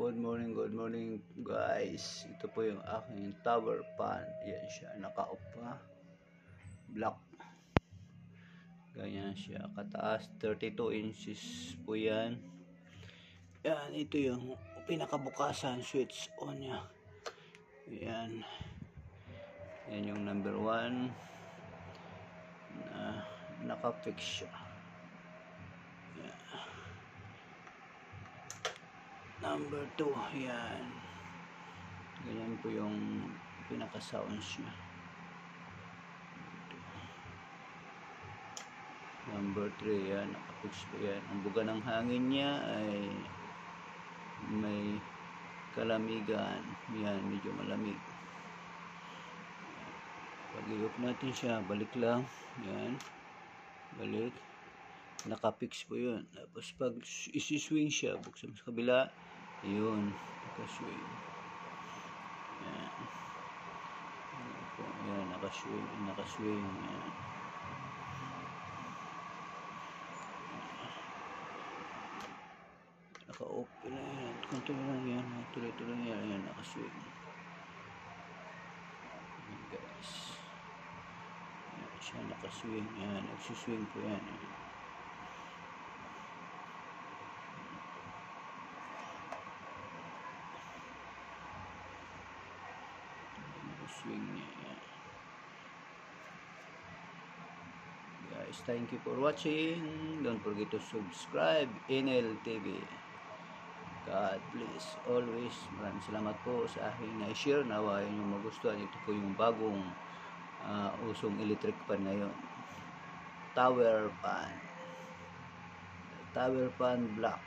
Good morning guys. Ito po yung aking tower fan. Yan siya, naka-off pa. Black. Ganyan siya, kataas. 32 inches po yan. Yan, ito yung pinakabukasan, switch on niya. Yan. Yan yung number 1 na naka-fix siya. Yan. Number 2, yan. Ganyan po yung pinaka-sounds niya. Number 3, yan. Naka-fix po yan. Ang buga ng hangin niya ay may kalamigan. Yan, medyo malamig. Pag i-off natin siya, balik lang. Yan. Balik. Naka-fix po yun. Tapos pag isi-swing siya, buksan sa kabila, yun, naka-swing. Yan. Yan, naka-swing. Yan. Naka-off na yan. Control lang yan. Tuloy-tuloy yan. Yan, naka-swing. Yan, guys. Yan, siya naka-swing. Yan, nagsiswing po yan. Swing niya. Yan. Guys, thank you for watching. Don't forget to subscribe Enel TV. God bless always. Maraming salamat po sa aking na-share. Nawa yung magustuhan. Ito po yung bagong usong electric fan ngayon. Tower fan black.